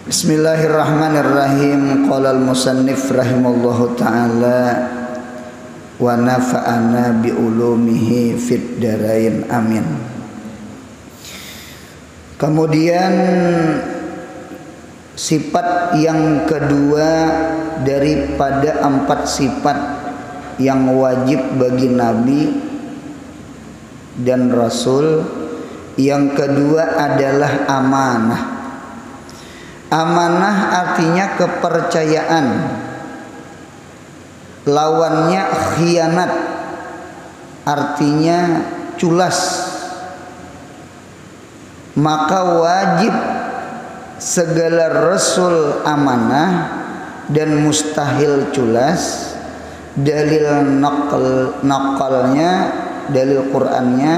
Bismillahirrahmanirrahim. Qala al-musannif rahimallahu ta'ala wa nafa'ana bi ulumihi fid darain amin. Kemudian sifat yang kedua daripada 4 sifat yang wajib bagi Nabi dan Rasul, yang kedua adalah amanah. Amanah artinya kepercayaan, lawannya khianat, artinya culas. Maka wajib segala rasul amanah dan mustahil culas. Dalil naqalnya, dalil Qur'annya,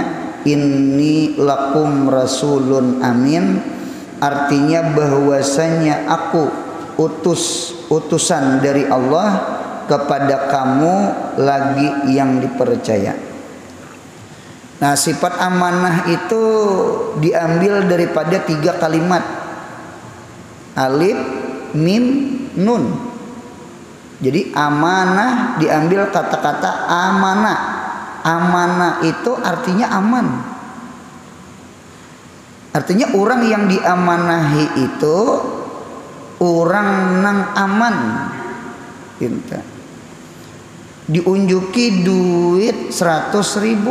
inni lakum rasulun amin, artinya bahwasanya aku utusan dari Allah kepada kamu lagi yang dipercaya. Nah, sifat amanah itu diambil daripada 3 kalimat, alif, mim, nun. Jadi amanah diambil kata-kata amanah. Amanah itu artinya aman. Artinya orang yang diamanahi itu orang nang aman. Pinta. Diunjuki duit 100.000.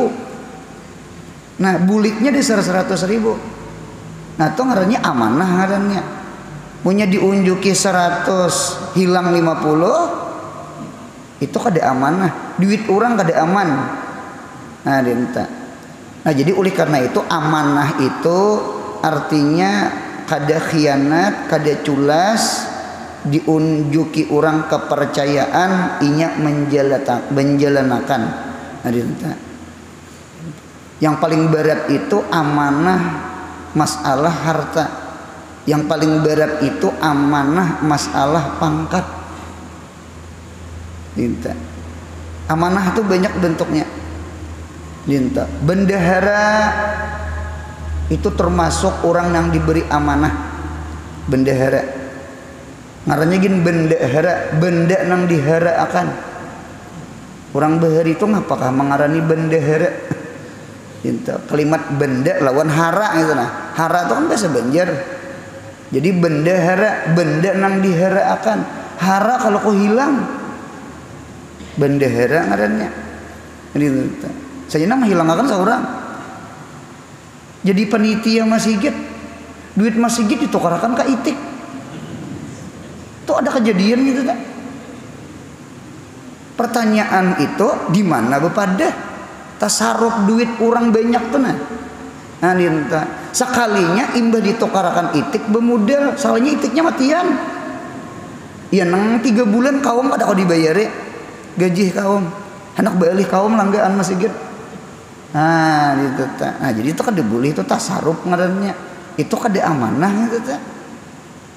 Nah, buliknya di 100.000. Nah, itu ngarannya amanah ngarannya. Punya diunjuki 100 hilang 50, itu kada amanah. Duit orang kada aman. Nah, dinta. Nah, jadi oleh karena itu amanah itu artinya kada khianat, kada culas, diunjuki orang kepercayaan, inya menjalanakan. Nah, dinta. Yang paling berat itu amanah masalah harta. Yang paling berat itu amanah masalah pangkat. Dinta. Amanah itu banyak bentuknya. Dinta. Bendahara itu termasuk orang yang diberi amanah. Bendahara. Ngarannya gini, bendahara, benda nang dihara akan. Orang bahari itu ngapakah mengarani bendahara? Dinta. Kalimat benda lawan hara gitu nah. Hara itu kan bahasa Banjar. Jadi bendahara, benda nang dihara akan. Hara kalau kau hilang, bendahara ngarannya. Dinta. Saya nama hilang akan seorang. Jadi panitia masjid, duit masjid ditukarakan ke itik. Itu ada kejadian gitu tak? Pertanyaan itu di mana bepada tasarruf duit orang banyak tuh nah. Nah, dinta. Sekalinya imbah ditukarakan itik bemodal, salahnya itiknya matian. Ya nang 3 bulan kaum kada kau dibayari gaji kaum. Anak balik kaum langgaan masjid. Nah, gitu ta. Nah, jadi itu kada boleh, itu tasarruf ngarannya. Itu kada amanah gitu ta.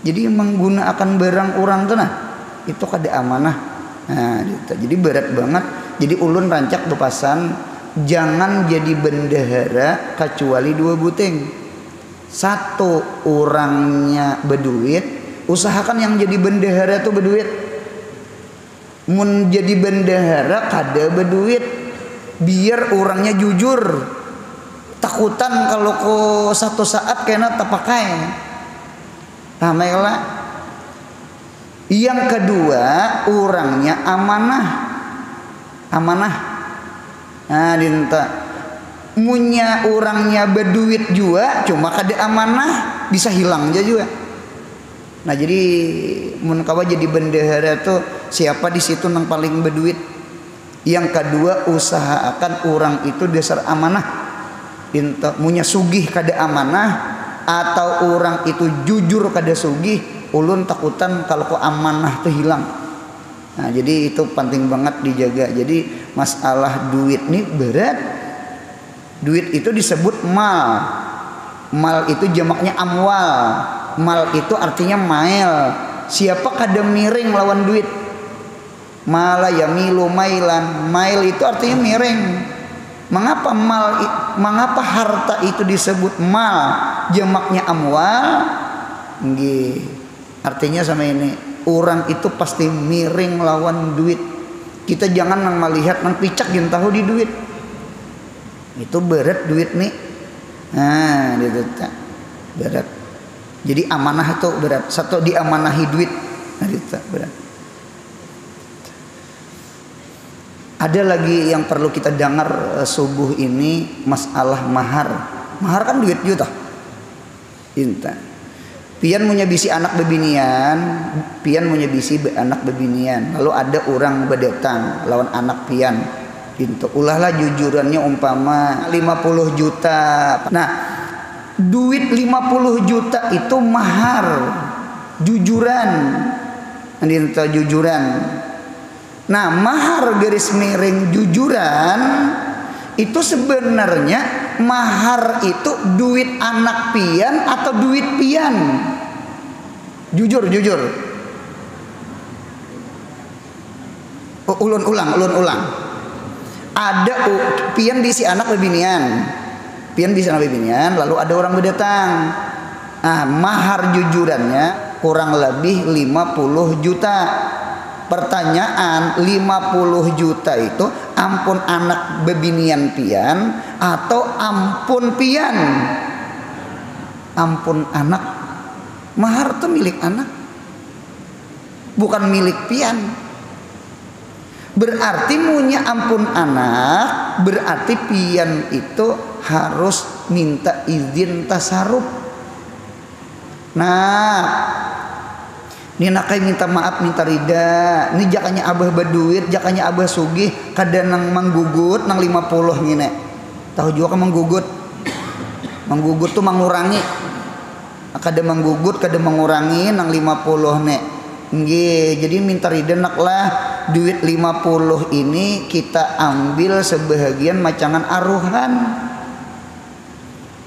Jadi menggunakan barang orang tuh nah, itu kada amanah. Nah, gitu. Jadi berat banget. Jadi ulun rancak bepasan jangan jadi bendahara kecuali 2 buting. 1 orangnya berduit, usahakan yang jadi bendahara tuh berduit. Mun jadi bendahara kada berduit, biar orangnya jujur. Takutan kalau ko satu saat kena terpakai. Nah, baiklah. Yang kedua, orangnya amanah. Amanah. Nah, dinta. Munya orangnya berduit juga, cuma kada amanah, bisa hilang aja juga. Nah, jadi mun kawa jadi bendahara tuh siapa di situ yang paling berduit. Yang kedua, usahakan orang itu dasar amanah. Dinta. Munya sugih kada amanah atau orang itu jujur kada sugih, ulun takutan kalau kok amanah tuh hilang. Nah, jadi itu penting banget dijaga. Jadi masalah duit nih berat. Duit itu disebut mal. Mal itu jamaknya amwal. Mal itu artinya mail. Siapa kada miring lawan duit? Mala yamilu mailan. Mail itu artinya miring. Mengapa harta itu disebut mal, jamaknya amwal? Nggih. Artinya sama ini, orang itu pasti miring lawan duit. Kita jangan nang melihat nang picak yang tahu di duit. Itu berat duit nih. Nah, itu berat. Jadi amanah itu berat. Satu diamanahi duit. Nah, itu berat. Ada lagi yang perlu kita dengar subuh ini, masalah mahar. Mahar kan duit juta. Inta. Pian punya bisi anak bebinian, pian punya bisi anak bebinian. Lalu ada orang berdatang lawan anak pian. Inta. Ulahlah jujurannya umpama 50 juta. Nah, duit 50 juta itu mahar. Jujuran. Inta jujuran. Nah, mahar garis miring jujuran itu sebenarnya mahar itu duit anak pian atau duit pian? Jujur. Ulun ulang. Ada pian bisi anak bebinian. Lalu ada orang berdatang. Nah, mahar jujurannya kurang lebih 50 juta. Pertanyaan, 50 juta itu ampun anak bebinian pian atau ampun pian? Ampun anak. Mahar itu milik anak, bukan milik pian. Berarti punya ampun anak, berarti pian itu harus minta izin tasarruf. Nah, ini nakai minta maaf, minta rida. Ini jakanya abah berduit, jakanya abah sugih, kadang nang manggugut nang 50 ngine. Tahu juga kan manggugut. Manggugut tuh mengurangi. Kadang manggugut, kadang mengurangi nang 50 nek. Nggih, jadi minta rida naklah duit 50 ini kita ambil sebahagian macangan aruhan.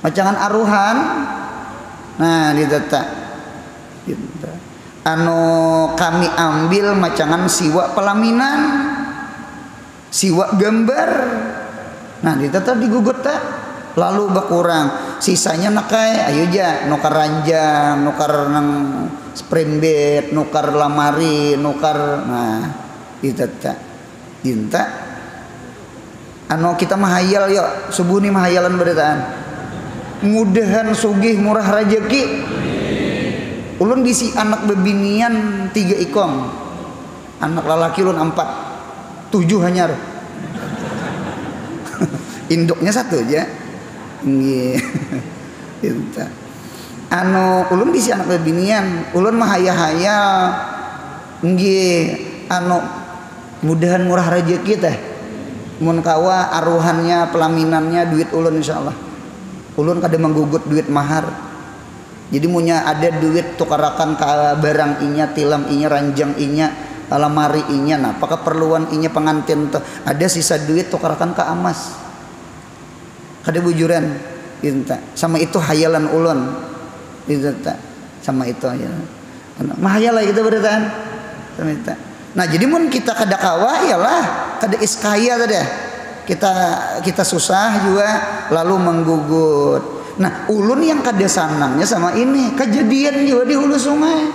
Macangan aruhan. Nah, ditata. Kami ambil macangan siwa pelaminan, siwa gambar. Nah, ditata digugut tak, lalu berkurang. Sisanya nakai, ayo ja, nukar ranjang, nukar nang sprembet, nukar lamari, nukar. Nah, ditata, dinta. Kita mahayal yuk, subuh nih mahayalan beritaan. Mudahan sugih murah rejeki. Ulun bisi anak bebinian 3 ikong, anak lalaki ulun 4, 7 hanyar. Induknya 1 aja. Nggih. Ulun bisi anak bebinian, ulun mah hayal-hayal. Nggih, mudahan murah rezeki teh. Mun kawa aruhannya pelaminannya duit ulun insyaallah. Ulun kada menggugut duit mahar. Jadi punya ada duit tukarakan ke barang inya, tilam inya, ranjang inya, lamari inya. Nah, apakah perluan inya pengantin tuh ada sisa duit tukarakan ke amas. Kada bujuran, inta. Sama itu hayalan ulun, inta. Sama itu ya. Mahayal lah gitu beritaan. Sama itu. Nah, jadi mun kita kada kawa, ialah kada iskaya tadi. Kita susah juga lalu menggugut. Nah, ulun yang kada sanangnya sama ini kejadian juga di hulu sungai.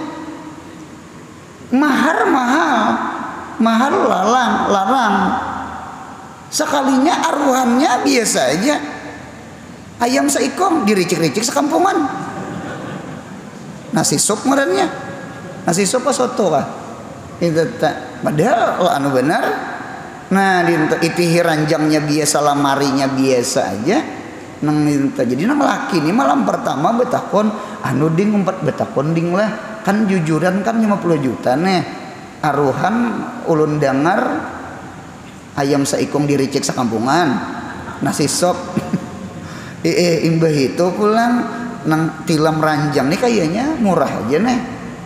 Mahar larang. Sekalinya aruhannya biasa aja. Ayam seikong diricik-ricik sekampungan. Nasi sup ngarannya. Nasi sup apa soto kah? Itu tak. Padahal benar. Nah, itihi ranjangnya biasa, lamarinya biasa aja. Nang minta jadi nang laki ini malam pertama betakon ding umpat betakon ding lah kan jujuran kan 50 juta nih aruhan ulun dengar ayam seikong diricik sekampungan nasi sop imbah itu pulang nang tilam ranjang nih kayaknya murah aja nih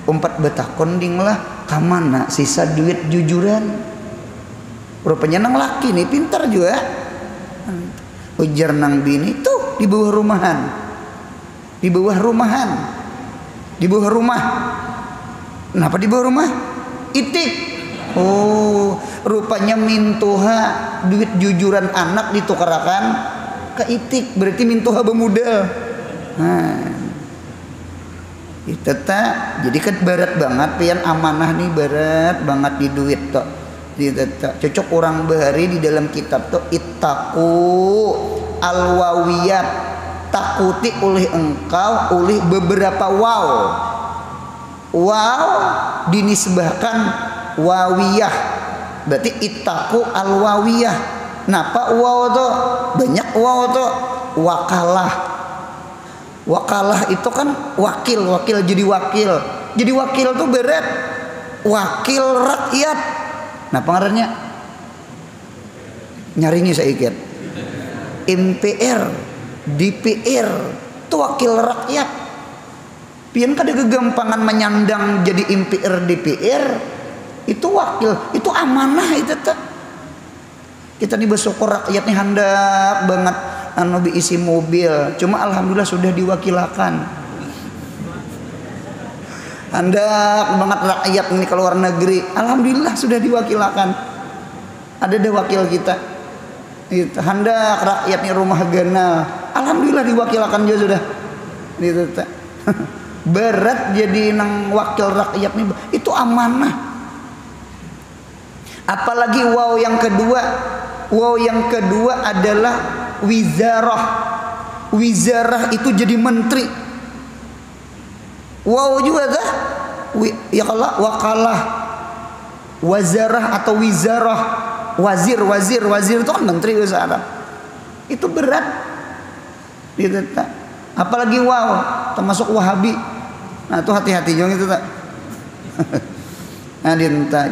umpat betakon ding lah kamana sisa duit jujuran rupanya nang laki nih pintar juga. Ujar nang bini tuh di bawah rumah, di bawah rumah. Kenapa di bawah rumah? Itik. Oh, rupanya mintuha duit jujuran anak ditukarakan ke itik, berarti mintuha bemudal. Nah, Itu tak, jadi kan berat banget pian amanah nih, berat banget di duit tuh. Itu tak cocok orang bahari di dalam kitab tuh ittaqu alwawiyat, takuti oleh engkau oleh beberapa waw. Waw dinisbahkan wawiyah, berarti ittaqu alwawiyah. Napa waw tuh? Banyak waw tuh. Wakalah itu kan wakil jadi wakil tuh berat, wakil rakyat. Nah pengarangnya nyarinya saya ikut MPR DPR itu wakil rakyat. Pian kada kegampangan menyandang jadi MPR DPR, itu wakil, itu amanah itu tuh. Kita nih bersyukur rakyat nih hendak banget anu isi mobil, cuma alhamdulillah sudah diwakilakan. Hendak banget rakyat ini ke luar negeri, alhamdulillah sudah diwakilakan. Ada wakil kita. Itu hendak rakyat nih rumah gana, alhamdulillah diwakilakan juga sudah. Itu berat jadi nang wakil rakyat nih, itu amanah. Apalagi wow yang kedua adalah wizarah. Wizarah itu jadi menteri. Wow juga dah. Ya kalau wakalah, wazarah atau wizarah, wazir itu kan menteri bahasa Arab. Itu berat. Gitu tak. Apalagi wow, termasuk Wahabi. Nah itu hati-hati jangan itu tak. Nah,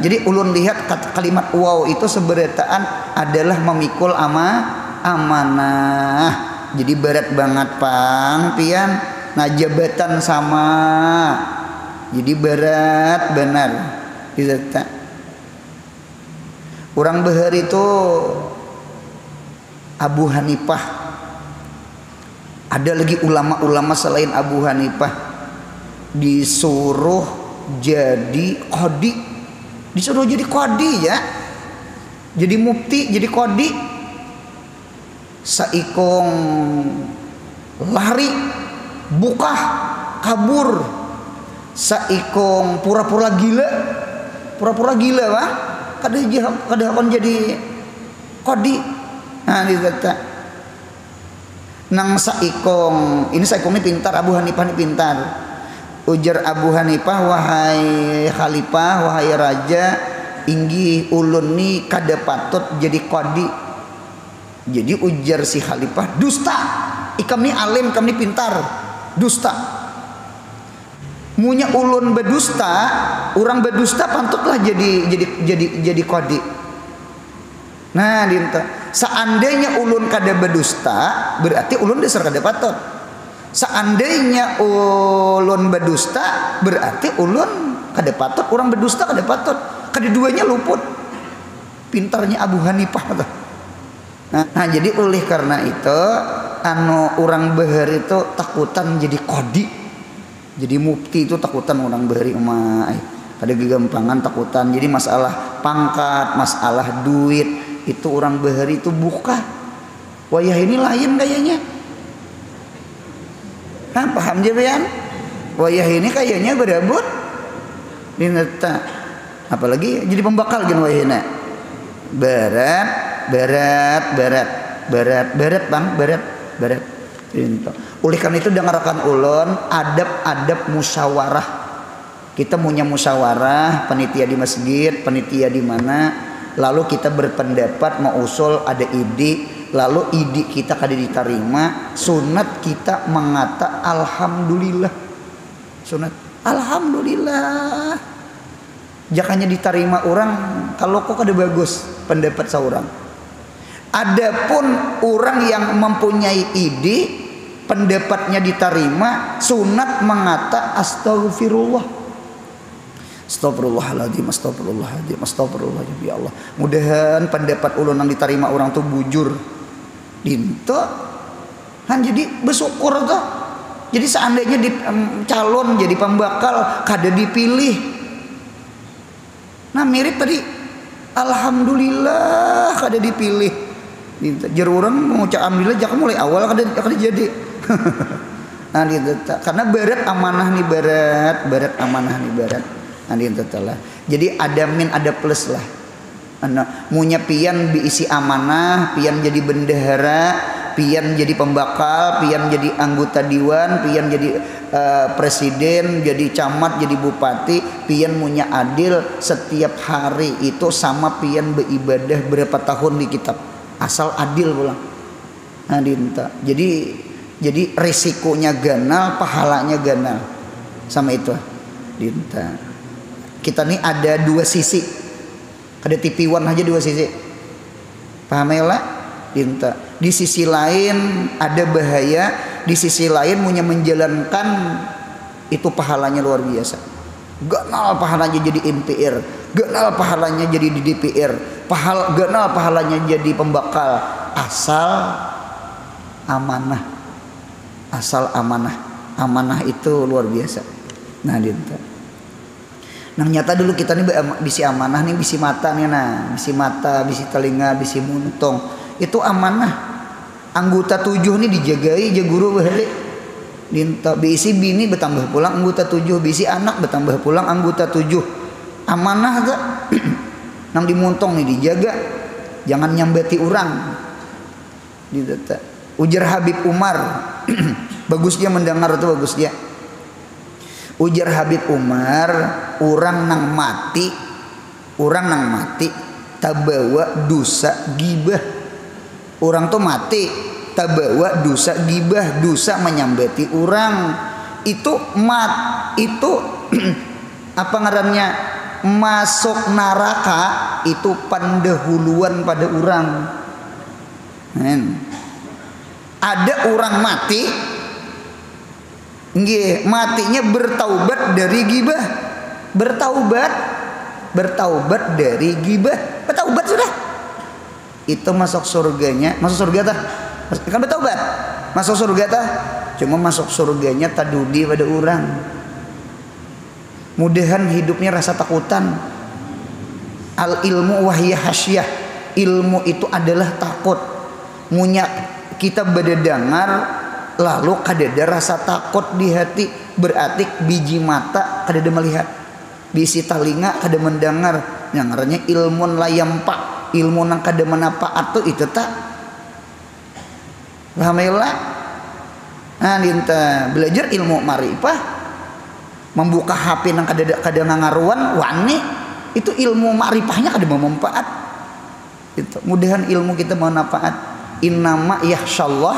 jadi ulun lihat kalimat wow itu seberataan adalah memikul amanah. Jadi berat banget pang pian. Nah jabatan sama. Jadi berat benar. Gitu tak. Orang Bahar itu Abu Hanifah. Ada lagi ulama-ulama selain Abu Hanifah disuruh jadi qadi, disuruh jadi qadi ya, jadi mufti, jadi qadi. Saikong lari, bukah, kabur. Saikong pura-pura gila wah, kada akan jadi qadi. Nah dikata nang saikong ini pintar, Abu Hanifah ini pintar. Ujar Abu Hanifah, wahai khalifah, wahai raja, inggih ulun ni kada patut jadi qadi. Jadi ujar si khalifah, dusta. Ikam ni alim, ikam ni pintar, dusta. Munya ulun berdusta, orang berdusta pantutlah jadi qadi. Nah, dinta. Seandainya ulun kada berdusta, berarti ulun dasar kada patut. Seandainya ulun berdusta, berarti ulun kada patut, orang berdusta kada patut. Keduanya luput. Pintarnya Abu Hanifah. Nah, jadi oleh karena itu orang Bahar itu takutan jadi qadi. Jadi mufti itu takutan orang Bahari umai. Kada gegampangan takutan. Jadi masalah pangkat, masalah duit itu orang Bahari itu buka. Wayah ini lain kayaknya. Nah, paham je pian? Wayah ini kayaknya berabut. Dineta. Apalagi jadi pembakal gin wayahna. Berat bang. Dineta. Oleh karena itu dengarkan ulun adab musyawarah. Kita punya musyawarah, panitia di masjid, panitia di mana, lalu kita berpendapat mau usul ada ide. Lalu ide kita kada diterima, sunat kita mengata alhamdulillah. Sunat alhamdulillah. Jangannya diterima orang kalau kok kada bagus pendapat seorang. Adapun orang yang mempunyai ide pendapatnya diterima, sunat mengata astaghfirullah. Astagfirullahaladzim, astagfirullahaladzim, ya Allah. Mudahan pendapat ulun yang diterima orang tuh bujur. Dinto kan jadi bersyukur tuh. Jadi seandainya calon jadi pembakal kada dipilih. Nah mirip tadi, alhamdulillah kada dipilih. Jar orang mengucap alhamdulillah jangan mulai awal kada jadi. Nah, karena barat amanah nih barat amanah nih barat. Nah, lah. Jadi ada min ada plus lah. Munya pian diisi amanah, pian jadi bendahara, pian jadi pembakal, pian jadi anggota dewan, pian jadi presiden, jadi camat, jadi bupati, pian munya adil setiap hari itu sama pian beribadah berapa tahun di kitab asal adil pulang. Nah, jadi risikonya ganal, pahalanya ganal sama itu dinta. Kita nih ada dua sisi, ada tipiwan aja dua sisi, paham ya lah dinta. Di sisi lain ada bahaya, di sisi lain punya menjalankan itu pahalanya luar biasa. Ganal pahalanya jadi MPR, ganal pahalanya jadi di DPR, ganal pahalanya jadi pembakal asal amanah. Asal amanah itu luar biasa. Nah dinta. Nah nyata dulu kita nih bisi amanah nih, bisi mata nih, nah bisi mata, bisi telinga, bisi muntong itu amanah. Anggota 7 nih dijagai jaguru bahari dinta. Bisi bini bertambah pulang anggota 7, bisi anak bertambah pulang anggota 7. Amanah gak? Nang dimuntong nih dijaga, jangan nyambati orang dinta. Ujar Habib Umar bagus dia mendengar itu, bagus dia. Ujar Habib Umar, orang nang mati tabawa dosa gibah. Orang tuh mati tabawa dosa gibah, dosa menyambati orang. Itu itu apa ngarannya, masuk neraka itu pendahuluan pada orang. Ada orang mati, nggih, matinya bertaubat dari gibah, bertaubat dari gibah, bertaubat sudah, itu masuk surganya, masuk surga tah, kan bertaubat, masuk surga tah, cuma masuk surganya tadudi pada orang. Mudahan hidupnya rasa takutan. Al ilmu wahya hasyah, ilmu itu adalah takut. Munya kita berdengar lalu kadada rasa takut di hati, berarti biji mata kadada melihat, bisi telinga kada mendengar, yang ngarannya ilmun layampa, ilmu nang kada manfaat tuh itu tak. Alhamdulillah. Nah dinta belajar ilmu marifah, membuka HP nang kada ngangaruan wani, itu ilmu marifahnya kada bermanfaat. Itu mudahan ilmu kita bermanfaat. Innama yahsyallah,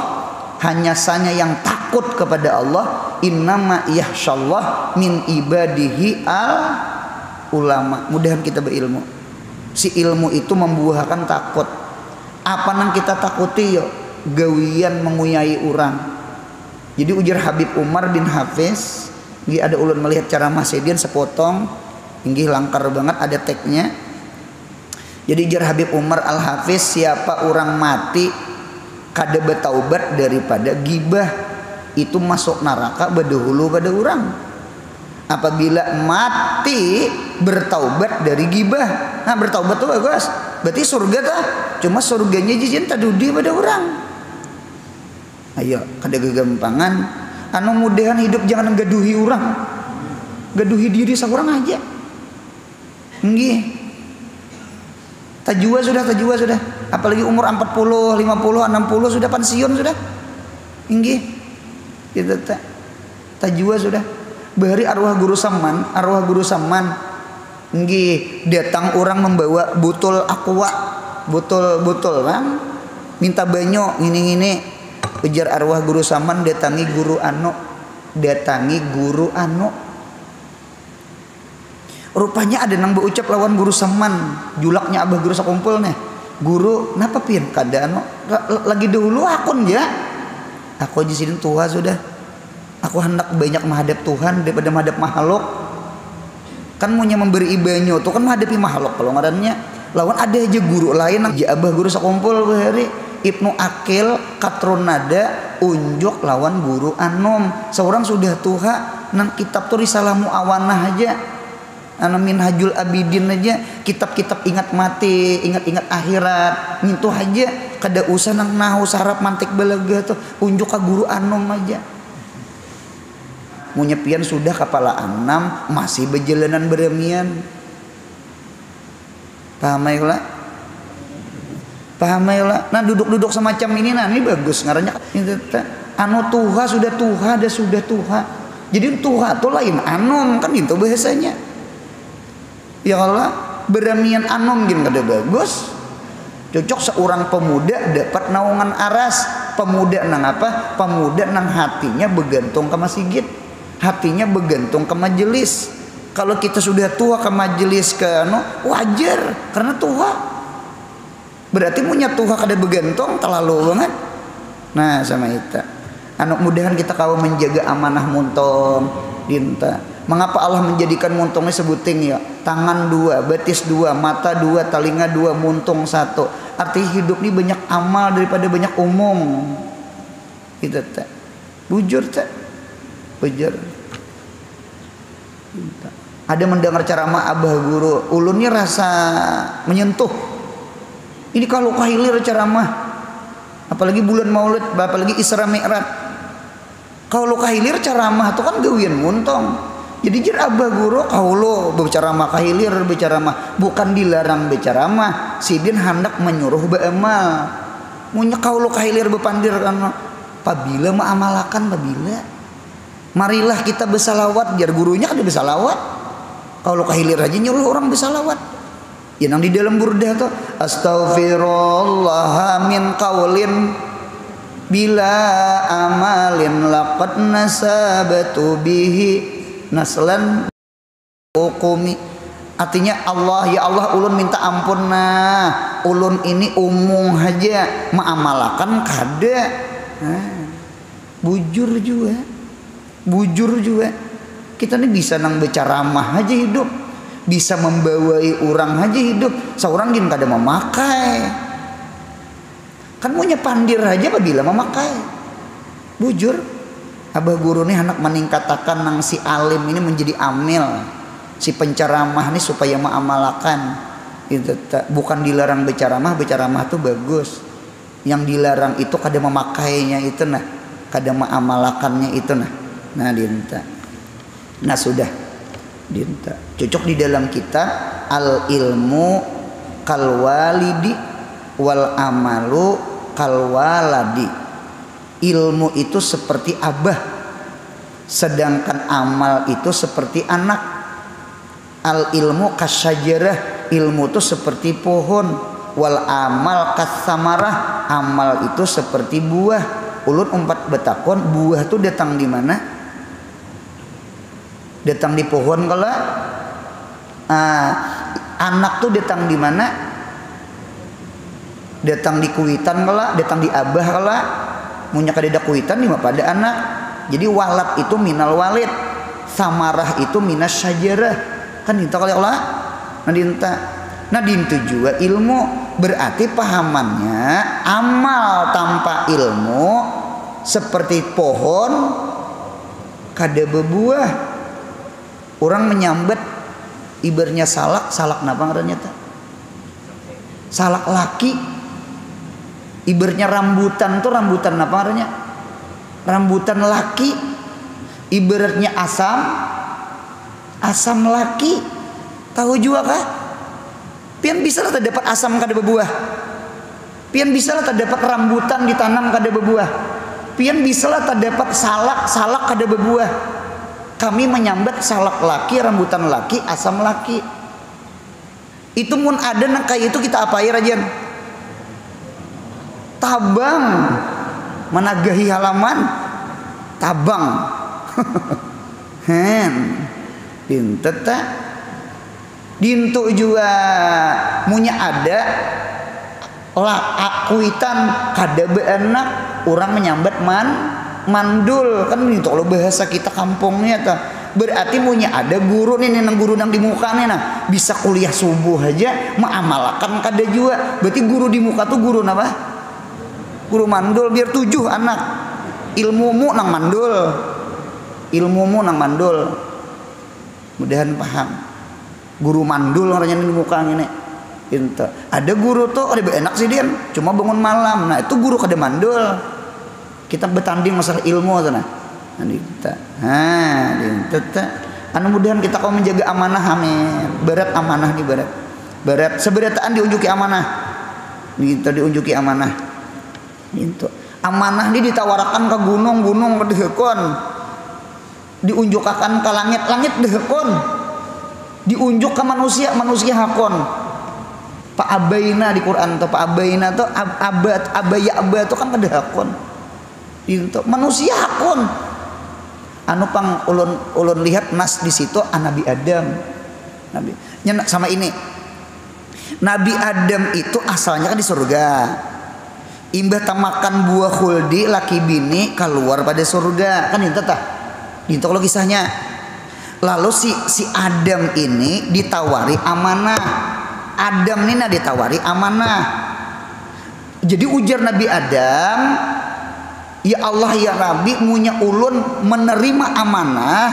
hanya saja yang takut kepada Allah. Innama yahsyallah min ibadihi al ulama. Mudahan kita berilmu. Si ilmu itu membuahkan takut. Apa nang kita takuti yo? Gawian menguyai orang. Jadi ujar Habib Umar bin Hafiz, ini ada ulun melihat cara Masedian sepotong, inggih langkar banget ada tagnya. Jadi ujar Habib Umar al Hafiz, siapa orang mati kada bertaubat daripada gibah itu masuk neraka berdahulu pada orang. Apabila mati bertaubat dari gibah, nah bertaubat tuh bagus, berarti surga tuh, cuma surganya jijin tadudi pada orang. Ayo kada kegampangan, anu mudahan hidup jangan gaduhi orang, gaduhi diri seorang aja. Nggih, tajwa sudah, apalagi umur 40, 50, 60 sudah pensiun sudah. Nggih. Gitu tak. Tajwa sudah. Bahari arwah guru saman. Nggih, datang orang membawa botol aqua, botol kan. Minta banyo ngini-ngini. Ujar arwah guru saman, datangi guru anu. Rupanya ada nang berucap lawan guru saman, julaknya abah guru sakumpul nih. Guru, napa pian keadaan lagi dahulu akun ya. Aku di sini tua sudah. Aku hendak banyak menghadap Tuhan daripada menghadap makhluk. Kan maunya memberi ibanyo tuh kan menghadapi makhluk kalau ngarannya. Lawan ada aja guru lain aja abah guru sakumpul bahari. Ibnu Akil Katronada unjuk lawan guru anom. Seorang sudah tua nang kitab tuh risalahmu awanah aja. Minhajul Abidin aja, kitab-kitab ingat mati, ingat-ingat akhirat, ngintu aja kada usah nang nahu sarap mantik balaga tuh, unjuk ka guru anom aja. munyepian sudah kepala 6 masih berjalanan beremian. Paham ya? Paham ya? Nah duduk-duduk semacam ini nah ini bagus ngarannya anu tuha sudah tuha ada sudah tuha. Jadi tuha itu lain anom kan itu bahasanya. Ya Allah beremian anom gin kada bagus. Cocok seorang pemuda dapat naungan aras. Pemuda nang apa? Pemuda nang hatinya bergantung ke masjid. Hatinya bergantung ke majelis. Kalau kita sudah tua ke majelis ke anu wajar karena tua. Berarti punya tua kada bergantung terlalu banget. Nah sama itu. Anu mudahan kita kau menjaga amanah muntong dinta. Mengapa Allah menjadikan muntongnya sebuting ya? Tangan 2, betis 2, mata 2, telinga 2, muntung 1. Arti hidup ini banyak amal daripada banyak umum. Itu tak. Bujur tak. Bujur. Ada mendengar ceramah abah guru, ulunnya rasa menyentuh. Ini kalau kahilir ceramah, apalagi bulan Maulid, apalagi Isra Mi'raj. Kalau kahilir ceramah itu kan gawian muntong. Jadi jer abah guru kaulo berceramah kahilir berceramah bukan dilarang berceramah. Sidin hendak menyuruh beramal. Munya kaulo kahilir bepandir kan. Pabila ma'amalakan pabila. Marilah kita bersalawat biar gurunya kan bersalawat. Kalau kahilir aja nyuruh orang bersalawat. Yang di dalam burdah tuh astaghfirullah min qaulin bila amalin laqad nasabatu bihi naslan hukumi. Artinya Allah ya Allah ulun minta ampun nah ulun ini umum aja ma'amalakan kada. Bujur juga kita ini bisa nang berceramah aja hidup, bisa membawai orang aja hidup, seorang gin kada memakai kan punya pandir aja apabila memakai. Bujur abah guru nih anak meningkatakan nang si alim ini menjadi amil, si penceramah nih supaya ma'amalakan itu bukan dilarang berceramah tuh bagus. Yang dilarang itu kada memakainya itu nah, kada ma'amalakannya itu nah dinta. Nah sudah dinta. Cocok di dalam kitab al ilmu kal walidi wal amalu kal waladi. Ilmu itu seperti abah, sedangkan amal itu seperti anak. Al ilmu kasyajarah, ilmu itu seperti pohon. Wal amal kasamarah, amal itu seperti buah. Ulun umpat betakon buah itu datang di mana? Datang di pohon kala. Anak tuh datang di mana? Datang di kuitan kala, datang di abah kala. Munya kadeda kuitan di pada anak. Jadi walad itu minal walid, samarah itu minas syajarah. Kan dinta kali Allah. Nah dintu juga ilmu. Berarti pahamannya amal tanpa ilmu seperti pohon kada berbuah. Orang menyambat ibarnya salak napa ngarannya ta? Salak laki. Ibarnya rambutan tuh rambutan apa ngarannya? Rambutan laki. Ibaratnya asam laki. Tahu juga kah? Pian bisa lah terdapat asam kada berbuah. Pian bisa lah terdapat rambutan ditanam kada berbuah. Pian bisa lah terdapat salak kada berbuah. Kami menyambat salak laki, rambutan laki, asam laki. Itu mun ada nang kayak itu kita apai rajan? Tabang. Menagahi halaman. Tabang. Pintet tak? Dintu juga munya ada kuitan kada beenak orang menyambat mandul kan itu kalau bahasa kita kampungnya ta. Berarti munya ada guru nih nang guru nang di muka nih nah bisa kuliah subuh aja ma'amalakan kada juga. Berarti guru di muka tuh guru apa? Guru mandul biar 7 anak. Ilmumu nang mandul. Mudahan paham. Guru mandul orangnya di muka ini. Itu. Ada guru tuh ada enak sih dia, cuma bangun malam. Nah, itu guru kada mandul. Kita bertanding masalah ilmu tuh nah. Dinta. Dinta. Anu mudahan kita kau menjaga amanah, amin. Berat amanah nih, berat seberataan diunjuki amanah. Dinta diunjuki amanah. Dinta. Amanah ini ditawarakan ke gunung dehekon, diunjukakan ke langit dehekon, diunjuk ke manusia hakon. Pak abaina di Quran tuh, Pak abaina tuh abaya tuh kan kedehakon. Itu manusia hakon. Anu pang ulun lihat nas di situ Nabi Adam. Nabi nyenak sama ini. Nabi Adam itu asalnya kan di surga. Imbah tamakan buah khuldi laki bini keluar pada surga kan itu tah. Itu kalau kisahnya. Lalu si Adam ini ditawari amanah. Adam ini ditawari amanah. Jadi ujar Nabi Adam, ya Allah ya Rabbi, munya ulun menerima amanah.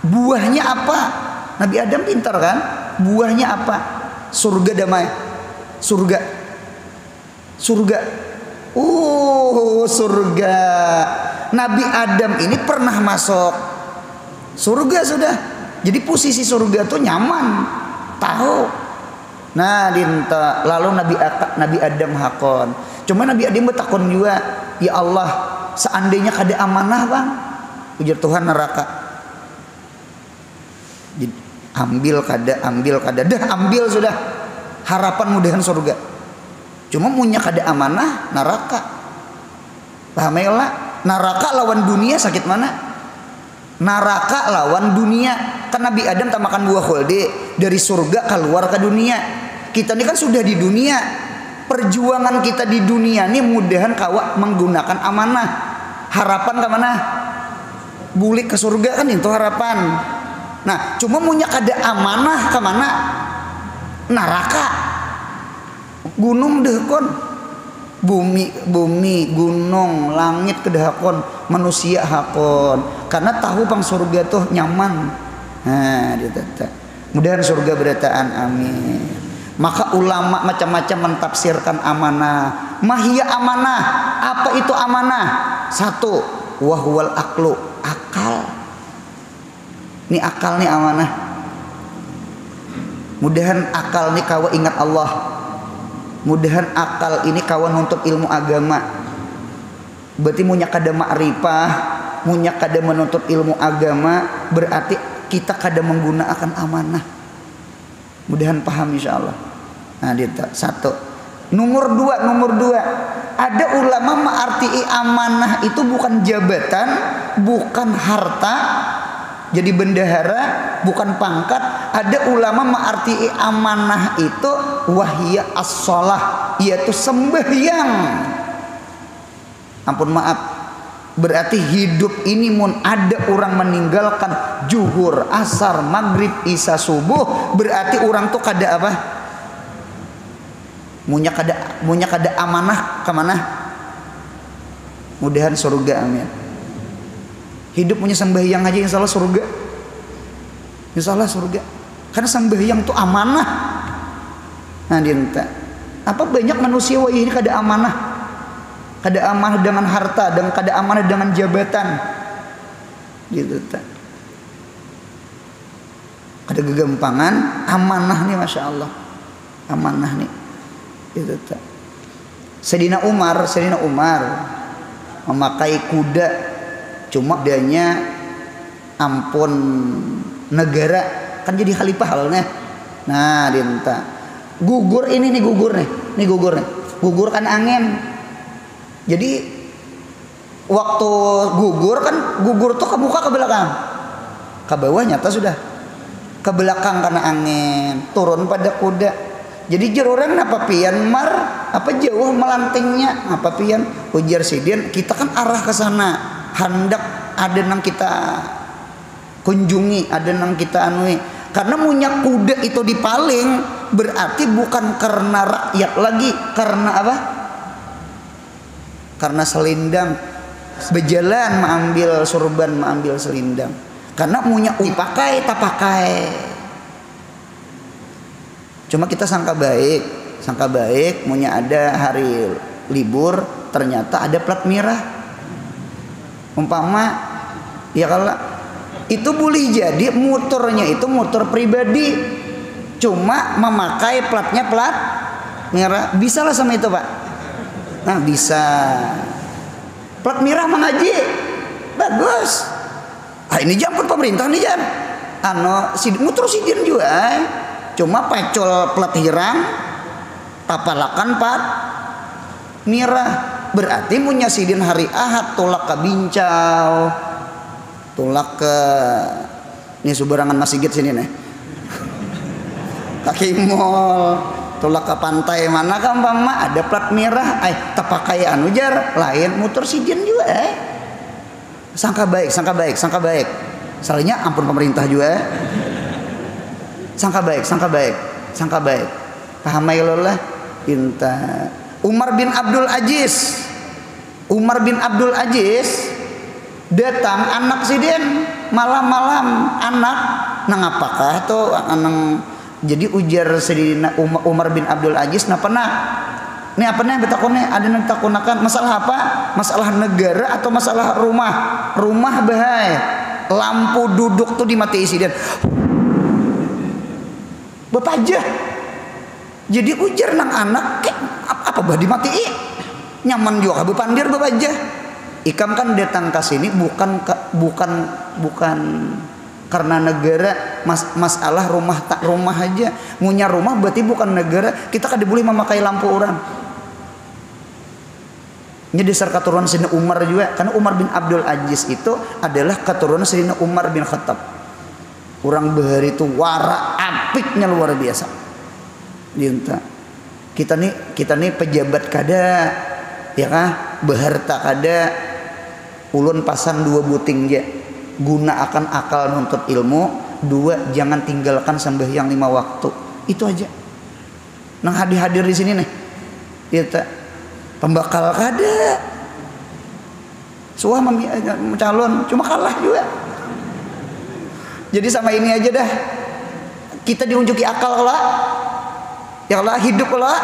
Buahnya apa? Nabi Adam pintar kan? Buahnya apa? Surga damai. Surga. Surga. Nabi Adam ini pernah masuk surga sudah. Jadi posisi surga tuh nyaman. Tahu. Nah, dinta lalu Nabi Adam hakon. Cuma Nabi Adam bertakon juga, ya Allah, seandainya kada amanah bang, ujar Tuhan neraka. Jadi, ambil kada, dah ambil sudah. Harapan mudahan surga. Cuma punya kada amanah neraka. Paham ya lah? Neraka lawan dunia sakit mana? Neraka lawan dunia. Kan Nabi Adam tak makan buah khuldi, dari surga keluar ke dunia. Kita ini kan sudah di dunia. Perjuangan kita di dunia ini mudahan kawa menggunakan amanah. Harapan ke mana? Bulik ke surga kan itu harapan. Nah, cuma punya kada amanah ke mana? Neraka. Gunung dehkon. Bumi, gunung, langit kedahakon, manusia hakon. Karena tahu pang surga tuh nyaman. Nah, ditata. Mudahan surga berataan, amin. Maka ulama macam-macam mentafsirkan amanah. Mahia amanah. Apa itu amanah? Satu, wahwal aklu, akal. Ini akal nih amanah. Mudahan akal nih kawa ingat Allah. Mudahan akal ini kawan untuk ilmu agama. Berarti munya kada ma'rifah, munya kada menuntut ilmu agama, berarti kita kada menggunakan amanah. Mudahan paham insyaallah. Nah, itu satu. Nomor dua, ada ulama mengarti amanah itu bukan jabatan, bukan harta, jadi bendahara, bukan pangkat. Ada ulama mengarti amanah itu wahya as-shalah, yaitu sembahyang. Ampun maaf, berarti hidup ini mun ada orang meninggalkan zuhur, asar, maghrib, isya, subuh, berarti orang tuh kada apa? Munya kada amanah kemana? Mudahan surga, amin. Hidup punya sembahyang aja insya Allah surga. Insya Allah surga. Karena sembahyang itu amanah. Nah, dinta. Apa banyak manusia ini kada amanah? Kada amanah dengan harta dan kada amanah dengan jabatan. Gitu tak. Kada gegampangan amanah nih, masya Allah. Amanah nih. Gitu tak. Sayyidina Umar memakai kuda. Cuma dianya ampun negara kan jadi khalifah halnya. Nah, dinta. Gugur kan angin. Jadi waktu gugur tuh ke muka ke belakang. Ke bawah nyata sudah. Ke belakang karena angin, turun pada kuda. Jadi jeroran apa pian mar apa jauh melantingnya apa pian ujar sidin kita kan arah ke sana. Hendak ada nang kita kunjungi, ada nang kita anui. Karena punya kuda itu dipaling berarti bukan karena rakyat lagi, karena apa? Karena selindang. Berjalan mengambil surban, mengambil selindang. Karena punya dipakai tak pakai. Cuma kita sangka baik, punya ada hari libur ternyata ada plat merah. Umpama Ya kalau itu boleh jadi motornya itu motor pribadi, cuma memakai platnya plat merah. Bisa lah sama itu Pak. Nah bisa. Plat merah Mang Haji, bagus. Ah ini jemput pemerintah nih Jan. Motor sidin juga. Cuma pecol plat hirang, tapalakan plat merah. Berarti punya sidin hari Ahad tolak ke Bincau, tolak ke ini Subarangan Masjid sini nih, kaki mall, tolak ke pantai mana kan Mama ada plat merah, tepakai jar lain motor sidin juga. Sangka baik, sangka baik, sangka baik. Salahnya ampun pemerintah juga. Sangka baik, sangka baik, sangka baik. Pahamai lolah pinta. Umar bin Abdul Aziz datang anak sidin malam-malam anak nang apakah tuh anang jadi ujar sedina Umar bin Abdul Aziz nah pernah ini apa nih betakonnya ada yang takunakan masalah apa, masalah negara atau masalah rumah bahaya lampu duduk tuh dimati sidin bapak aja jadi ujar nang anak apa bah dimatiin nyaman juga kabu pandir bapak aja ikam kan datang ke sini bukan karena negara masalah rumah aja punya rumah berarti bukan negara kita kan boleh memakai lampu orang ini dasar keturunan Sayyidina Umar juga karena Umar bin Abdul Aziz itu adalah keturunan Sayyidina Umar bin Khattab orang bahari itu wara apiknya luar biasa dinta kita nih pejabat kada ya kah beharta kada ulun pasang 2 buting ya guna akan akal nuntut ilmu 2 jangan tinggalkan sembahyang 5 waktu itu aja nang hadir di sini nih ya tak pembakal kada suah calon cuma kalah juga jadi sama ini aja dah kita diunjuki akal lah ya Allah hidup lah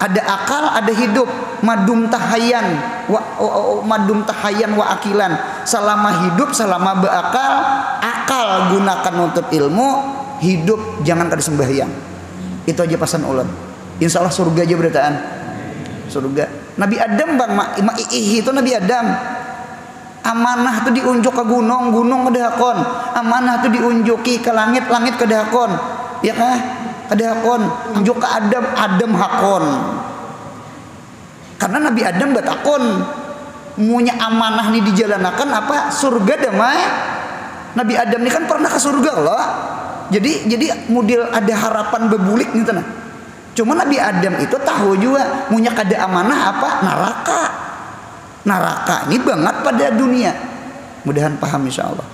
ada akal ada hidup madum tahayan wa akilan selama hidup selama berakal akal gunakan untuk ilmu hidup jangan kada sembahyang itu aja pesan ulun insya Allah surga aja berataan surga Nabi Adam bang itu Nabi Adam amanah itu diunjuk ke gunung ke dahakon amanah itu diunjuki ke langit ke dahakon ya kah ada hakon unjuk ke Adam hakon karena Nabi Adam batakon punya amanah nih dijalankan apa surga damai Nabi Adam ini kan pernah ke surga loh jadi model ada harapan bebulik gitu nah cuma Nabi Adam itu tahu juga punya kada amanah apa neraka ini banget pada dunia mudahan paham insyaallah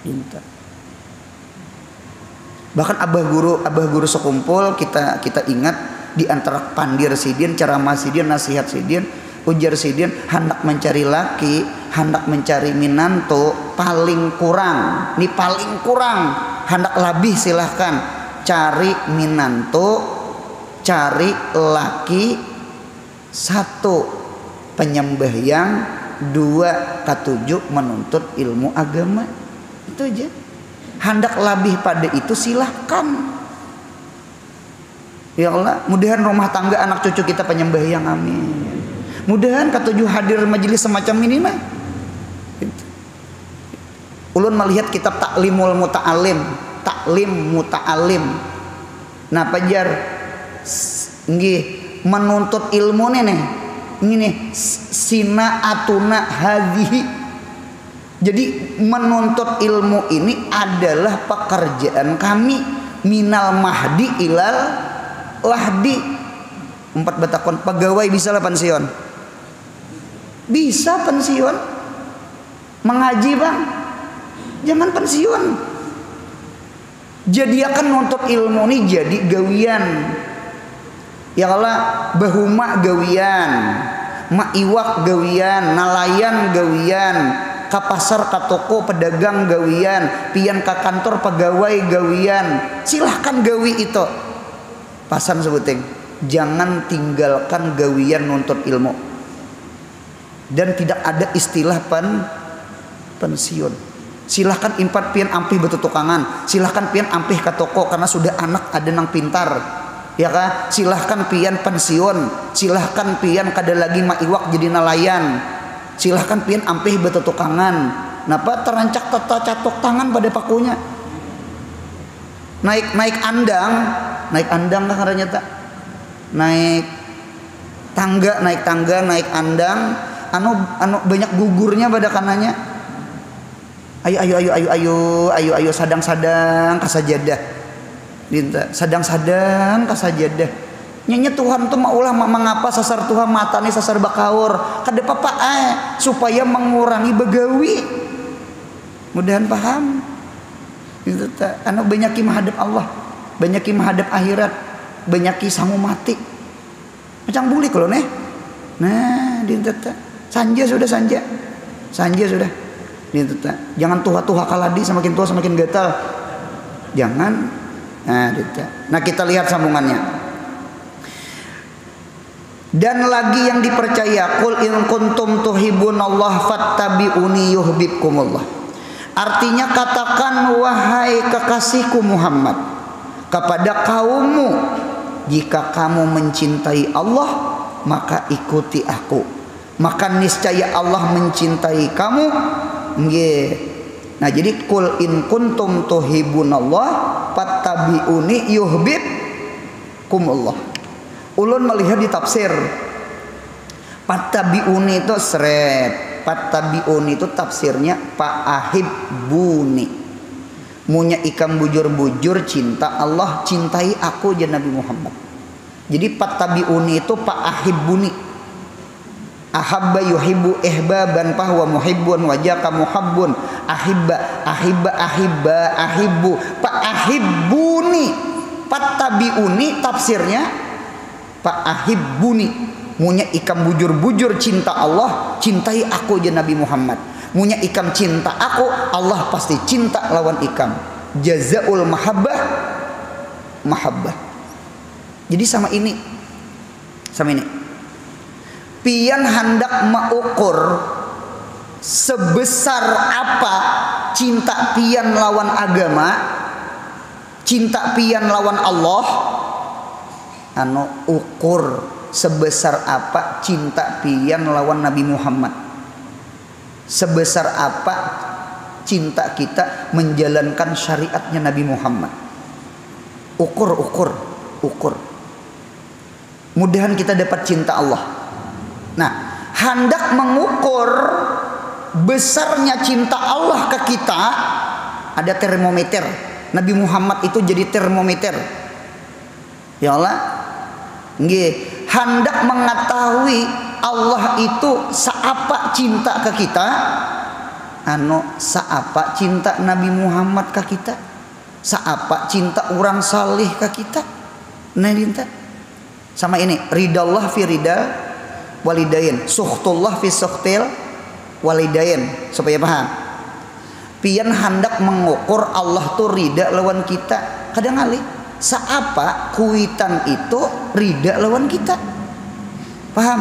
minta bahkan abah guru sekumpul kita ingat di antara pandir sidin ceramah sidin nasihat sidin ujar sidin hendak mencari laki hendak mencari minanto paling kurang hendak lebih silahkan cari minanto cari laki 1 penyembahyang 2 ketujuh menuntut ilmu agama itu aja hendak lebih pada itu silahkan ya Allah mudahan rumah tangga anak cucu kita penyembahyang amin mudahan ketujuh hadir majelis semacam ini mah ulun melihat kitab taklim muta'alim nah pajar nggih menuntut ilmu nih ini sina atuna hadhihi jadi menuntut ilmu ini adalah pekerjaan kami minal mahdi ilal lahdi 4 batakon pegawai bisa lah pensiun bisa pensiun mengaji bang jangan pensiun jadi akan nuntut ilmu ini jadi gawian ya Allah bahuma gawian maiwak gawian nalayan gawian ka pasar ka toko pedagang gawian pian ka kantor pegawai gawian silahkan gawi itu pasan sebuting jangan tinggalkan gawian nuntut ilmu dan tidak ada istilah pensiun. Silahkan impat pian ampih betutukangan, silahkan pian ampih ke toko karena sudah anak ada nang pintar, ya kan? Silahkan pian pensiun, silahkan pian kada lagi maiwak jadi nelayan, silahkan pian ampih betutukangan. Napa terancak tata catok tangan pada pakunya? Naik andang lah karena tak naik tangga, naik andang, anu banyak gugurnya pada kanannya. Ayo sadang kasajadah. Dinta sadang kasajadah. Nyanya Tuhan tuh maulah mengapa sasar Tuhan mata nih sasar bakaur. Kada apa supaya mengurangi begawi. Mudahan paham. Dinta anu banyaki menghadap Allah, banyaki menghadap akhirat, banyaki sangu mati. Macam bulik loh nih. Nah, dinta sanja sudah. Jangan tua kaladi, semakin tua semakin gatal. Jangan. Nah, kita lihat sambungannya. Dan lagi yang dipercaya, qul in kuntum tuhibbunallah fattabi'uni yuhibbukumullah. Artinya katakan wahai kekasihku Muhammad kepada kaummu, jika kamu mencintai Allah maka ikuti aku, maka niscaya Allah mencintai kamu. Nah, jadi qul in kuntum tuhibbunallah fattabi'uni yuhibbukumullah. Ulun melihat di tafsir fattabi'uni itu seret, fattabi'uni itu tafsirnya fa'ahibbuni. Munya ikam bujur-bujur cinta Allah, cintai aku ya Nabi Muhammad. Jadi fattabi'uni itu fa'ahibbuni. Ahabba yuhibbu ihbaban fahuwa muhibbun wajaka muhabbun ahibba ahibbu fa ahibbuni fattabi'uni tafsirnya fa ahibbuni. Munya ikam bujur-bujur cinta Allah, cintai aku ya Nabi Muhammad. Munya ikam cinta aku, Allah pasti cinta lawan ikam. Jazaul mahabbah. Jadi sama ini pian hendak mengukur sebesar apa cinta pian lawan agama, cinta pian lawan Allah, anu ukur sebesar apa cinta pian lawan Nabi Muhammad, sebesar apa cinta kita menjalankan syariatnya Nabi Muhammad. Ukur. Mudahan kita dapat cinta Allah. Nah, hendak mengukur besarnya cinta Allah ke kita, ada termometer. Nabi Muhammad itu jadi termometer. Ya Allah, nggih, hendak mengetahui Allah itu seapa cinta ke kita, seapa cinta Nabi Muhammad ke kita, seapa cinta orang salih ke kita. Nah, dinta sama ini, ridallah fi ridal walidain, sukhtullah fi sukhtil walidain, supaya paham. Pian hendak mengukur Allah tuh rida lawan kita. Kadang kali seapa kuitan itu rida lawan kita. Paham?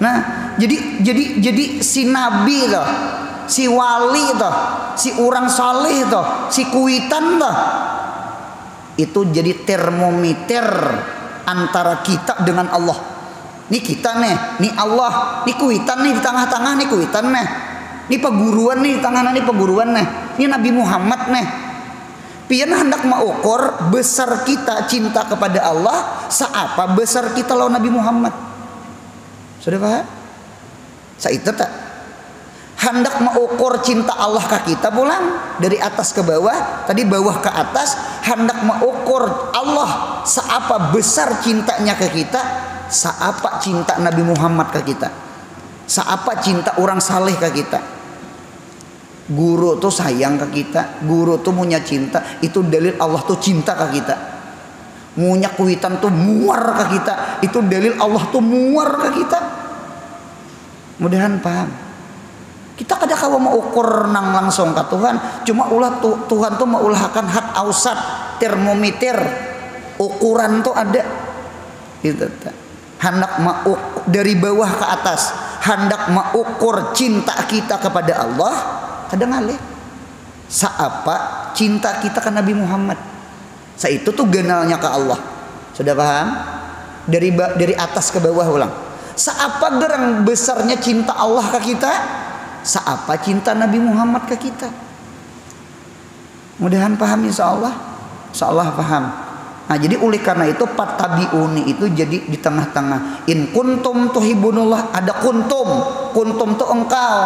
Nah, jadi si nabi toh, si wali toh, si orang saleh toh, si kuitan toh, itu jadi termometer antara kita dengan Allah. Nih kita nih Allah, nih kuitan nih di tengah-tengah nih kuitan nih. Nih peguruan nih di tengah nih peguruan nih. Nih Nabi Muhammad nih. Pian hendak mengukur besar kita cinta kepada Allah, seapa besar kita lawan Nabi Muhammad. Sudah paham? Saita tak? Hendak mengukur cinta Allah ke kita pulang dari atas ke bawah, tadi bawah ke atas, hendak mengukur Allah seapa besar cintanya ke kita, seapa cinta Nabi Muhammad ke kita, seapa cinta orang saleh ke kita. Guru tuh sayang ke kita, guru tuh punya cinta, itu dalil Allah tuh cinta ke kita. Munya kuitan tuh muar ke kita, itu dalil Allah tuh muar ke kita. Mudahan paham. Kita kada kawa mau ukur nang langsung ke Tuhan, cuma ulah Tuhan tuh mau ulahkan hat ausat, termometer, ukuran tuh ada. Gitu. Hendak mau dari bawah ke atas, hendak mengukur cinta kita kepada Allah, kadang ngalih. Saapa cinta kita ke Nabi Muhammad. Itu tuh genalnya ke Allah. Sudah paham? Dari atas ke bawah ulang. Saapa gerang besarnya cinta Allah ke kita? Saapa cinta Nabi Muhammad ke kita? Mudahan paham insyaallah. Insyaallah paham. Nah, jadi oleh karena itu fattabi'uni itu jadi di tengah-tengah. In kuntum tuhibunullah, ada kuntum. Kuntum tuh engkau.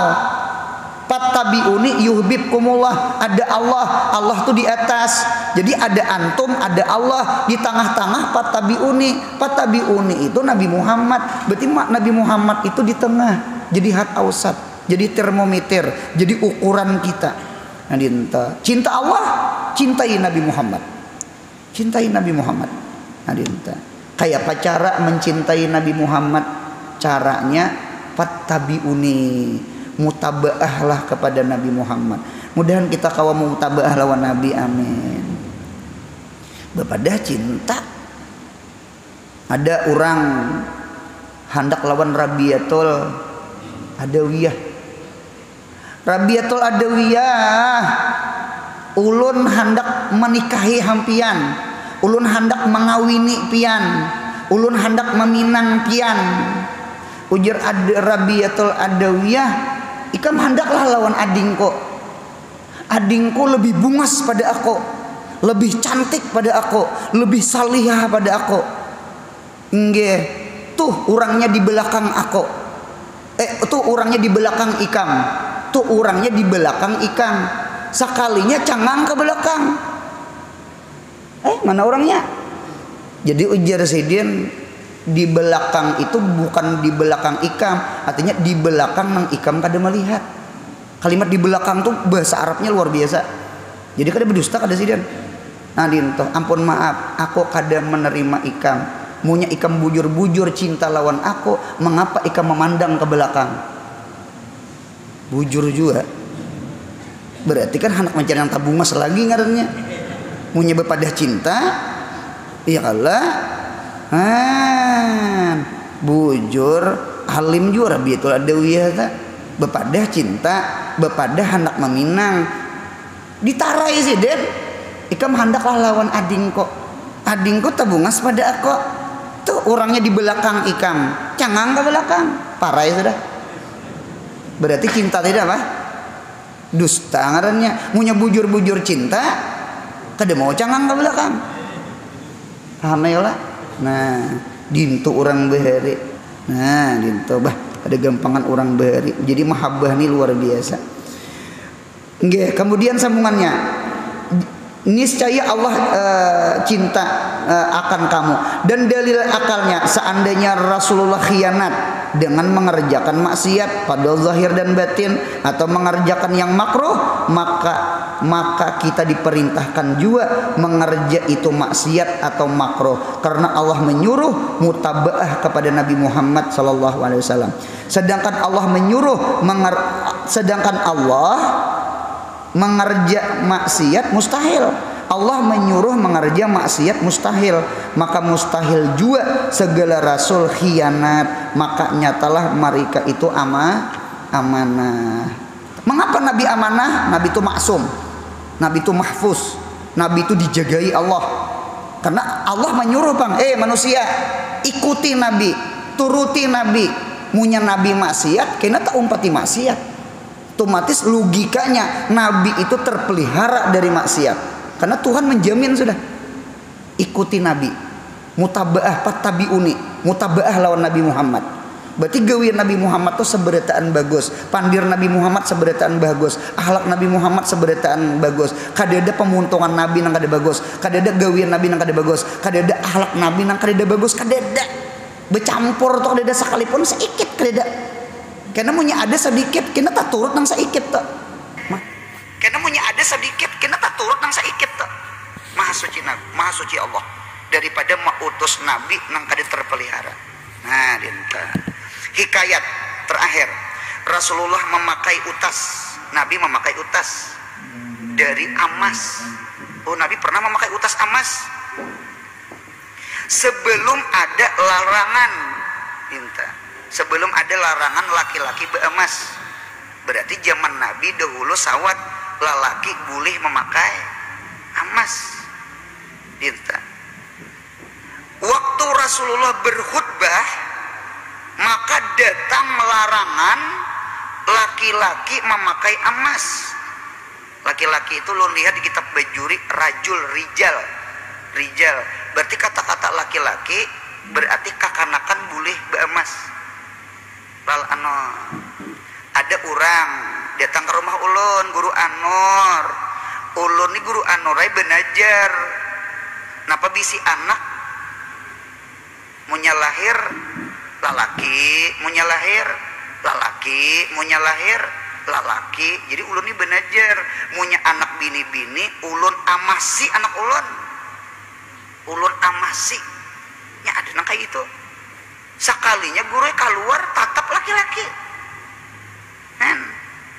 Fattabi'uni yuhibbukumullah, ada Allah. Allah tuh di atas. Jadi ada antum, ada Allah di tengah-tengah. Fattabi'uni. Fattabi'uni itu Nabi Muhammad. Berarti Nabi Muhammad itu di tengah. Jadi hat ausat, jadi termometer, jadi ukuran kita. Nah, cinta Allah, cintai Nabi Muhammad. Cintai Nabi Muhammad. Nah, kayak apa cara mencintai Nabi Muhammad? Caranya fattabi'uni, mutabaahlah kepada Nabi Muhammad. Mudahan kita kawan mutabaah lawan Nabi, amin. Bepada cinta. Ada orang hendak lawan Rabiatul Adawiyah. Rabiatul Adawiyah, ulun hendak menikahi hampian, ulun hendak mengawini pian, ulun hendak meminang pian. Ujar Rabiatul Adawiyah, ikam hendaklah lawan adingku. Adingku lebih bungas pada aku, lebih cantik pada aku, lebih salihah pada aku. Nggih, tuh orangnya di belakang aku. Tuh orangnya di belakang ikam. Tuh orangnya di belakang ikam. Sekalinya cangang ke belakang. Mana orangnya? Jadi ujar Sidin, di belakang itu bukan di belakang ikam, artinya di belakang nang ikam kada melihat. Kalimat di belakang tuh bahasa Arabnya luar biasa. Jadi kada berdusta kada Sidin. Nah, dintoh, ampun maaf, aku kada menerima ikam. Munya ikam bujur-bujur cinta lawan aku, mengapa ikam memandang ke belakang? Bujur juga. Berarti kan anak mencari yang tabungas lagi ngarannya. Munya bepadah cinta, ya Allah, bujur alim juga Rabiatul Adawiyah ta. Bepadah cinta, bepadah hendak meminang. Ditarai sih Den. Ikam hendaklah lawan adingko. Adingko tabungas pada aku. Tuh orangnya di belakang ikam, cangang ke belakang. Parai sudah. Berarti cinta tidak apa? Dusta ngarannya. Munya bujur-bujur cinta, kada mau cangang ke belakang. Paham ya lah? Nah, dintu orang behari. Nah, dintu bah ada gampangan orang behari. Jadi mahabbah ini luar biasa. Nggih, kemudian sambungannya. Niscaya Allah cinta akan kamu. Dan dalil akalnya, seandainya Rasulullah khianat dengan mengerjakan maksiat pada zahir dan batin atau mengerjakan yang makruh, maka kita diperintahkan juga mengerja itu maksiat atau makruh, karena Allah menyuruh mutabaah kepada Nabi Muhammad sallallahu alaihi wasallam. Sedangkan Allah mengerja maksiat mustahil. Allah menyuruh mengerja maksiat mustahil. Maka mustahil juga segala rasul khianat. Maka nyatalah mereka itu amanah. Mengapa Nabi amanah? Nabi itu maksum, Nabi itu mahfuz, Nabi itu dijagai Allah. Karena Allah menyuruh manusia, ikuti Nabi, turuti Nabi. Munya Nabi maksiat, kena tak umpati maksiat. Otomatis logikanya Nabi itu terpelihara dari maksiat, karena Tuhan menjamin sudah. Ikuti Nabi, mutabaah fattabi'uni, mutabaah lawan Nabi Muhammad. Berarti gawian Nabi Muhammad tuh seberataan bagus, pandir Nabi Muhammad seberataan bagus, akhlak Nabi Muhammad seberataan bagus. Kada ada pemuntungan Nabi nang kada bagus, kada ada gawian Nabi nang kada bagus, kada ada akhlak Nabi nang kada bagus, kada ada bercampur tuh, kada ada sekalipun sedikit kada ada. Karena punya ada sedikit, kena tak turut nang sedikit tuh. Karena punya ada sedikit, kena tak turut nang sedikit tuh. Maha suci Nabi, maha suci Allah daripada mengutus Nabi nang kada terpelihara. Nah, dinta. Hikayat terakhir, Rasulullah memakai utas, Nabi memakai utas dari emas. Oh, Nabi pernah memakai utas emas sebelum ada larangan, dinta. Sebelum ada larangan laki-laki beremas. Berarti zaman Nabi dahulu sawat lalaki boleh memakai emas. Dinta. Waktu Rasulullah berkhutbah, maka datang larangan laki-laki memakai emas. Laki-laki itu lo lihat di kitab Bajuri, rajul, rijal. Rijal berarti kata-kata laki-laki, berarti kakanakan boleh beemas. Lal ano ada orang datang ke rumah ulun, guru Anor. Ulun nih guru Anorai benajar. Napa bisi anak munya lahir lalaki, munya lahir lalaki, munya lahir lalaki. Jadi ulun nih benajar, munya anak bini-bini, ulun amasi anak ulun. Ulun amasi. Nya ada nang kayak gitu. Sakalinya guru keluar tatap laki-laki.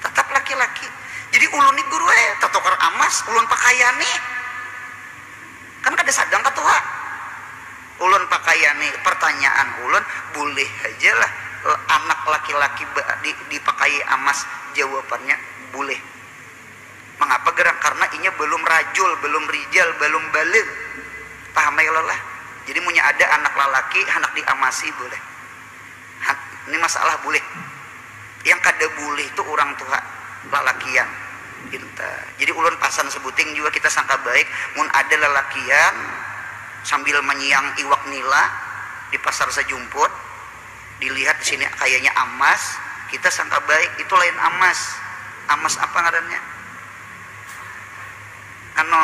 Tetap laki-laki. Jadi ulun nih guru tatokar amas, ulun pakaiani. Kan kada sadang katuha. Ulun pakaiani, pertanyaan ulun, boleh aja lah anak laki-laki dipakai amas. Jawabannya boleh. Mengapa gerak? Karena inya belum rajul, belum rijal, belum baligh. Paham ya lah. Jadi punya ada anak laki, anak diamasi boleh. Ini masalah boleh. Yang kada boleh itu orang tua lalakian. Jadi ulun pasan sebuting juga kita sangka baik. Mun ada lalakian sambil menyiang iwak nila di pasar sejumput, dilihat di sini kayaknya emas, kita sangka baik itu lain emas. Emas apa ngarannya? Ano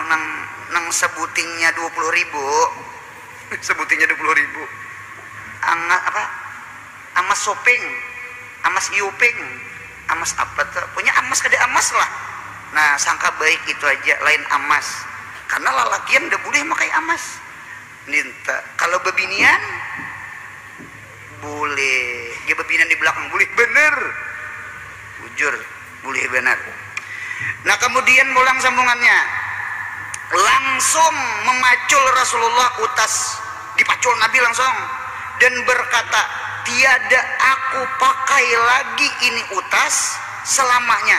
nang sebutingnya 20.000. Sebutingnya 20.000. Apa? Emas shopping, emas iuping, emas apa tuh? Punya emas kada emas lah. Nah, sangka baik itu aja, lain emas. Karena lalakian udah boleh pakai emas. Ninta. Kalau bebinian boleh. Dia bebinian di belakang boleh bener. Bujur, boleh bener. Nah, kemudian ulang sambungannya. Langsung memacul Rasulullah utas, dipacul Nabi langsung dan berkata, tiada aku pakai lagi ini utas selamanya.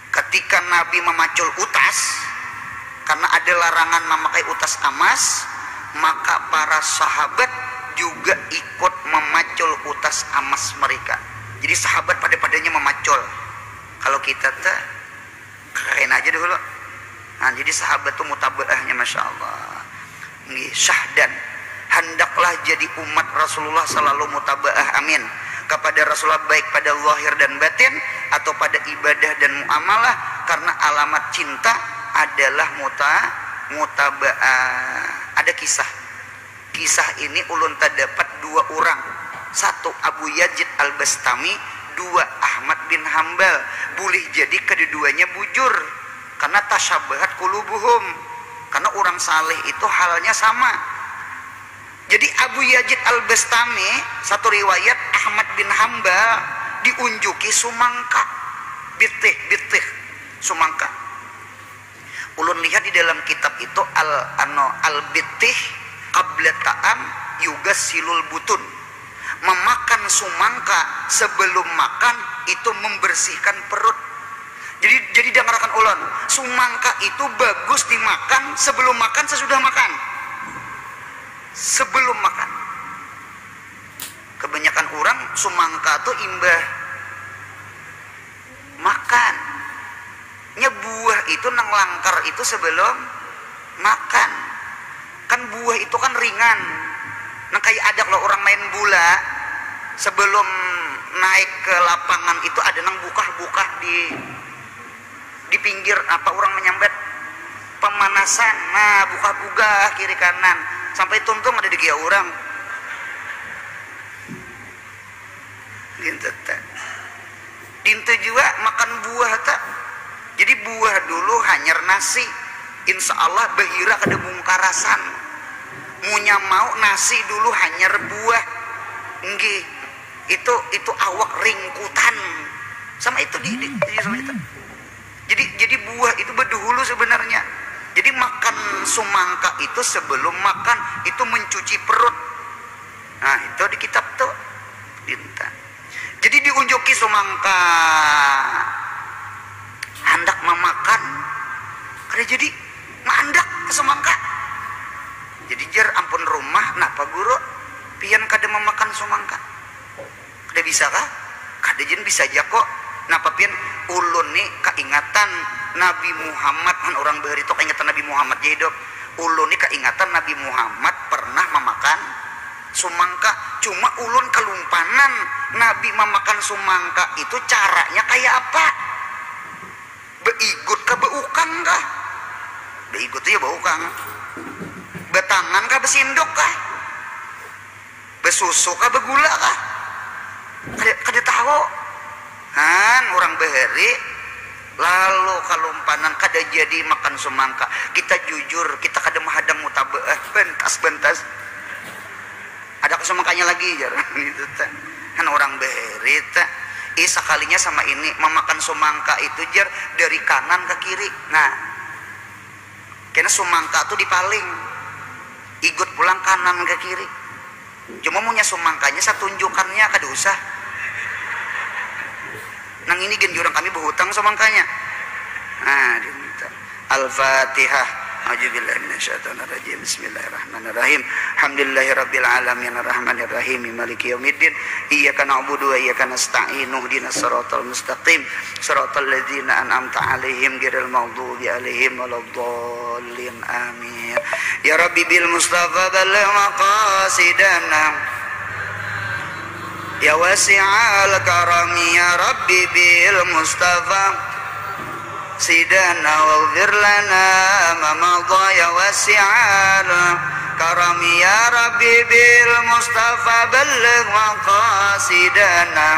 Ketika Nabi memacul utas, karena ada larangan memakai utas emas, maka para sahabat juga ikut memacul utas emas mereka. Jadi sahabat pada-padanya memacul. Kalau kita tuh keren aja dulu. Nah, jadi sahabat tuh mutabaahnya Masya Allah. Syahdan, hendaklah jadi umat Rasulullah selalu mutabaah, amin, kepada Rasulullah baik pada zahir dan batin atau pada ibadah dan muamalah, karena alamat cinta adalah mutabaah. Ada kisah ini ulun terdapat dua orang. Satu Abu Yazid Al-Bastami, dua Ahmad bin Hambal. Boleh jadi kedua-duanya bujur karena tasyabahat qulubuhum, karena orang saleh itu halnya sama. Jadi Abu Yazid Al-Bastami, satu riwayat Ahmad bin Hambal diunjuki sumangka, bitih sumangka. Ulun lihat di dalam kitab itu al-bitih qabla ta'am yugassilul butun. Memakan sumangka sebelum makan itu membersihkan perut. Jadi dengarkan ulun, sumangka itu bagus dimakan sebelum makan, sesudah makan. Sebelum makan. Kebanyakan orang sumangka tuh imbah makan. Nya buah itu nang langkar itu sebelum makan. Kan buah itu kan ringan. Nang kayak ada kalau orang main bola sebelum naik ke lapangan itu ada nang buka-buka di pinggir apa orang menyambat pemanasan. Nah, buka-buka kiri kanan sampai tuntung ada di gia orang. Dintu juga makan buah tak. Jadi buah dulu hanyar nasi. Insya Allah bahira kada bungkarasan. Munya mau nasi dulu hanyar buah. Nggih. Itu awak ringkutan. Sama itu sama itu. Jadi buah itu berdahulu sebenarnya. Jadi makan sumangka itu sebelum makan itu mencuci perut. Nah, itu di kitab tuh. Dinta. Jadi di diunjuki sumangka hendak memakan kada jadi mandak ke sumangka. Jadi jer ampun rumah napa guru pian kada memakan sumangka. Kada bisa kah? Kada jen bisa aja kok. Napa pian ulun nih keingatan Nabi Muhammad kan orang bahari itu keingatan Nabi Muhammad jadi dok. Ulun nih keingatan Nabi Muhammad pernah memakan sumangka. Cuma ulun kelumpanan Nabi memakan sumangka itu caranya kayak apa? Beigut kah beukang kah? Beigut itu ya beukang. Betangan kah besindok kah? Besusu kah begula kah? Kada tahu. Han orang bahari lalu kalumpanan kada jadi makan sumangka. Kita jujur kita kada mahadang mutabaah bentas ada kesumangkanya lagi jar gitu kan orang bahari sakalinya sama ini memakan sumangka itu jar dari kanan ke kiri. Nah karena sumangka tuh dipaling igut pulang kanan ke kiri. Cuma punya sumangkanya saya tunjukkannya kada usah. Nang ini gen jurang kami berhutang sumangkanya. Nah, Al-Fatihah. A'udzubillahi minasyaitonirrajim. Bismillahirrahmanirrahim. Alhamdulillahirabbil alamin arrahmanir rahim maliki yaumiddin. Iyyaka na'budu wa iyyaka nasta'in. Ihdinas siratal mustaqim. Siratal ladzina an'amta 'alaihim ghairil maghdubi 'alaihim waladdallin. Amin. Ya Rabbi bil Mustafa balligh maqasidana. Ya wasi'al karami ya Rabbi bil Mustafa sidana waghfir lana ma madha ya wasi'al karami ya Rabbi bil Mustafa balligh maqasidana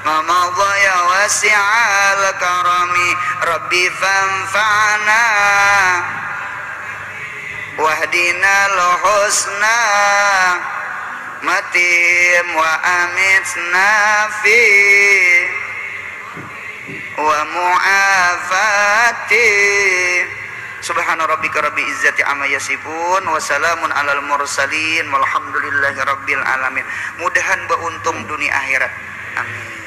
ma madha ya wasi'al karami Rabbi fanfa'na wahdina al-husna matim wa amitna fi wa mu'afati subhana rabbika rabbil izzati amma yasifun wa salamun alal mursalin walhamdulillahi rabbil alamin. Mudahan beruntung dunia akhirat. Amin.